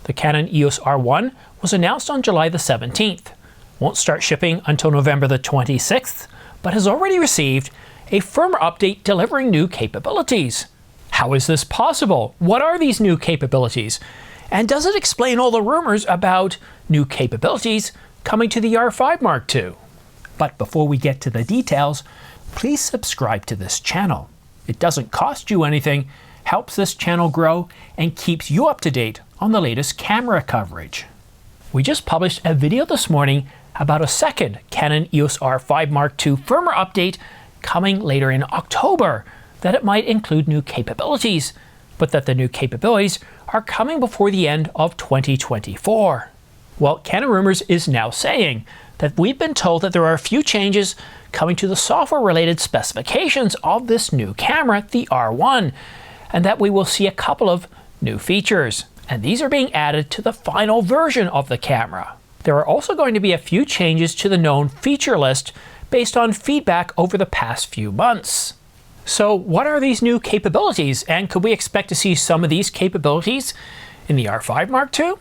The Canon EOS R1 was announced on July the 17th. Won't start shipping until November the 26th, but has already received a firmware update delivering new capabilities. How is this possible? What are these new capabilities? And does it explain all the rumors about new capabilities coming to the R5 Mark II? But before we get to the details, please subscribe to this channel. It doesn't cost you anything, helps this channel grow, and keeps you up to date on the latest camera coverage. We just published a video this morning about a second Canon EOS R5 Mark II firmware update coming later in October, that it might include new capabilities, but that the new capabilities are coming before the end of 2024. Well, Canon Rumors is now saying that we've been told that there are a few changes coming to the software-related specifications of this new camera, the R1, and that we will see a couple of new features. And these are being added to the final version of the camera. There are also going to be a few changes to the known feature list based on feedback over the past few months. So what are these new capabilities, and could we expect to see some of these capabilities in the R5 Mark II?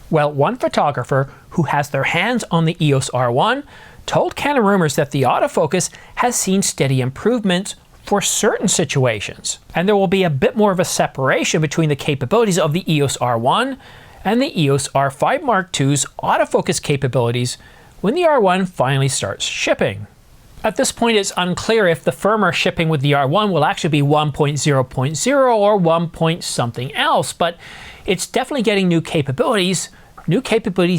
Well, one photographer who has their hands on the EOS R1 told Canon Rumors that the autofocus has seen steady improvements for certain situations, and there will be a bit more of a separation between the capabilities of the EOS R1 and the EOS R5 Mark II's autofocus capabilities when the R1 finally starts shipping. At this point, it's unclear if the firmware shipping with the R1 will actually be 1.0.0 or 1. Something else, but it's definitely getting new capabilities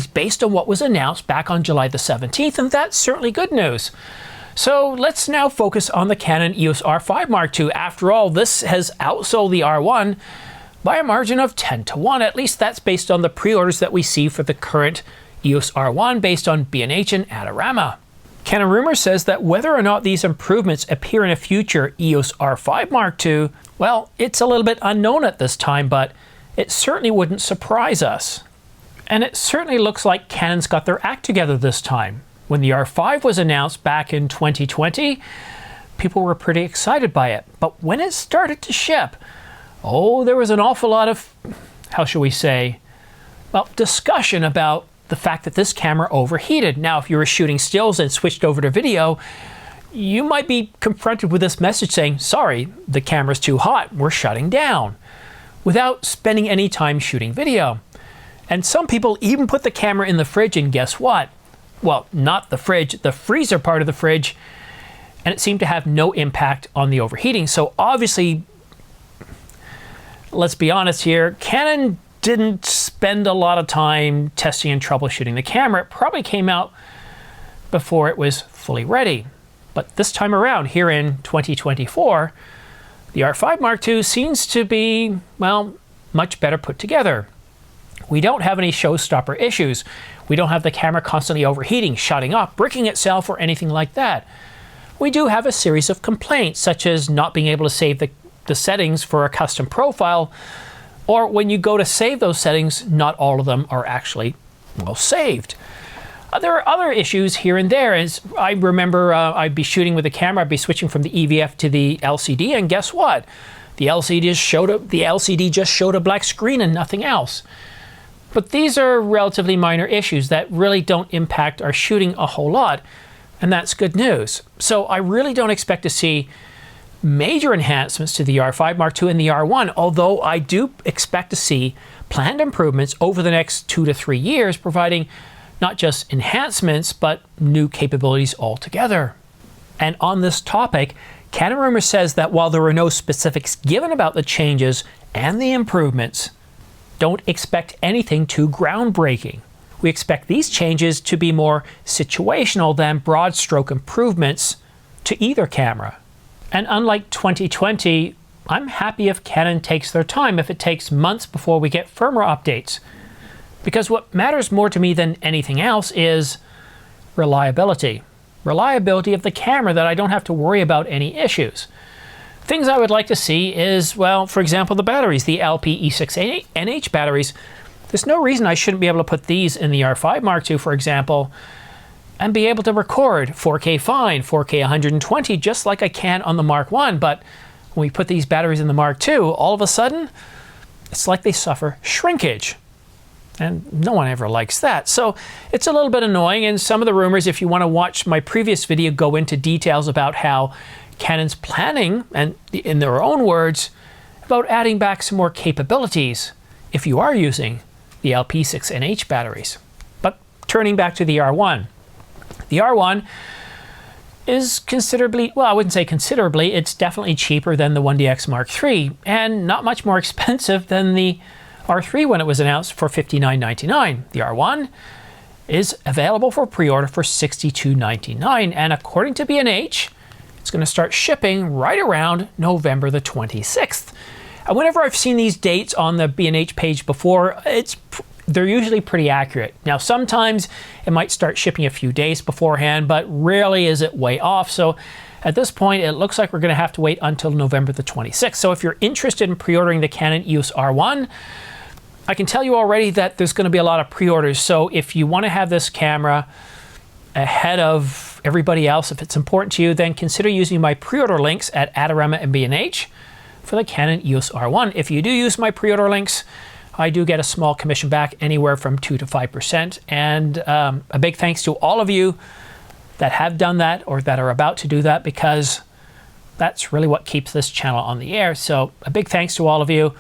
based on what was announced back on July the 17th, and that's certainly good news. So let's now focus on the Canon EOS R5 Mark II. After all, this has outsold the R1 by a margin of 10-1. At least that's based on the pre-orders that we see for the current EOS R1 based on B&H and Adorama. Canon Rumors says that whether or not these improvements appear in a future EOS R5 Mark II, well, it's a little bit unknown at this time, but it certainly wouldn't surprise us. And it certainly looks like Canon's got their act together this time. When the R5 was announced back in 2020, people were pretty excited by it. But when it started to ship, oh, there was an awful lot of, how shall we say, well, discussion about the fact that this camera overheated. Now, if you were shooting stills and switched over to video, you might be confronted with this message saying, sorry, the camera's too hot, we're shutting down, without spending any time shooting video. And some people even put the camera in the fridge, and guess what? Well, not the fridge, the freezer part of the fridge, and it seemed to have no impact on the overheating. So obviously, let's be honest here, Canon didn't spend a lot of time testing and troubleshooting the camera. It probably came out before it was fully ready. But this time around, here in 2024, the R5 Mark II seems to be, well, much better put together. We don't have any showstopper issues. We don't have the camera constantly overheating, shutting up, bricking itself, or anything like that. We do have a series of complaints, such as not being able to save the settings for a custom profile, or when you go to save those settings, not all of them are actually, well, saved. There are other issues here and there. As I remember, I'd be shooting with the camera, I'd be switching from the EVF to the LCD, and guess what? The LCD just showed a black screen and nothing else. But these are relatively minor issues that really don't impact our shooting a whole lot, and that's good news. So I really don't expect to see major enhancements to the R5 Mark II and the R1, although I do expect to see planned improvements over the next 2 to 3 years, providing not just enhancements, but new capabilities altogether. And on this topic, Canon Rumors says that while there are no specifics given about the changes and the improvements, don't expect anything too groundbreaking. We expect these changes to be more situational than broad stroke improvements to either camera. And unlike 2020, I'm happy if Canon takes their time, if it takes months before we get firmware updates. Because what matters more to me than anything else is reliability. Reliability of the camera, that I don't have to worry about any issues. Things I would like to see is, well, for example, the batteries, the LP-E6NH batteries. There's no reason I shouldn't be able to put these in the R5 Mark II, for example, and be able to record 4K fine, 4K 120, just like I can on the Mark I. But when we put these batteries in the Mark II, all of a sudden, it's like they suffer shrinkage. And no one ever likes that. So it's a little bit annoying, and some of the rumors, if you want to watch my previous video, go into details about how Canon's planning, and in their own words, about adding back some more capabilities if you are using the LP6NH batteries. But turning back to the R1. The R1 is considerably, well, I wouldn't say considerably, it's definitely cheaper than the 1DX Mark III, and not much more expensive than the R3 when it was announced for $59.99. The R1 is available for pre-order for $62.99, and according to B&H, it's going to start shipping right around November the 26th. And whenever I've seen these dates on the B&H page before, they're usually pretty accurate. Now, sometimes it might start shipping a few days beforehand, but rarely is it way off. So at this point, it looks like we're going to have to wait until November the 26th. So if you're interested in pre-ordering the Canon EOS R1, I can tell you already that there's going to be a lot of pre-orders. So if you want to have this camera ahead of everybody else, if it's important to you, then consider using my pre-order links at Adorama and B&H for the Canon EOS R1. If you do use my pre-order links, I do get a small commission back, anywhere from 2 to 5%. And a big thanks to all of you that have done that or that are about to do that, because that's really what keeps this channel on the air. So a big thanks to all of you.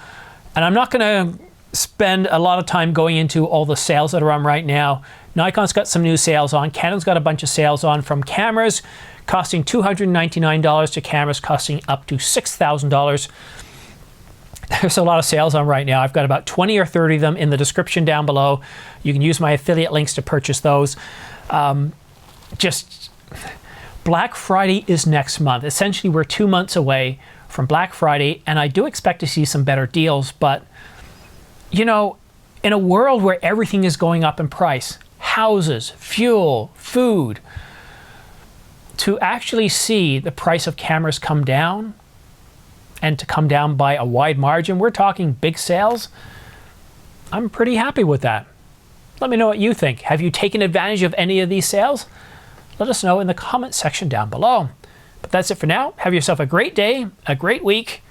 And I'm not going to spend a lot of time going into all the sales that are on right now. Nikon's got some new sales on. Canon's got a bunch of sales on, from cameras costing $299 to cameras costing up to $6,000. There's a lot of sales on right now. I've got about 20 or 30 of them in the description down below. You can use my affiliate links to purchase those. Just Black Friday is next month. Essentially, we're 2 months away from Black Friday, and I do expect to see some better deals. But, you know, in a world where everything is going up in price, houses, fuel, food, to actually see the price of cameras come down, and to come down by a wide margin, we're talking big sales, I'm pretty happy with that. Let me know what you think. Have you taken advantage of any of these sales? Let us know in the comment section down below. But that's it for now. Have yourself a great day, a great week,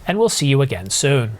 and we'll see you again soon.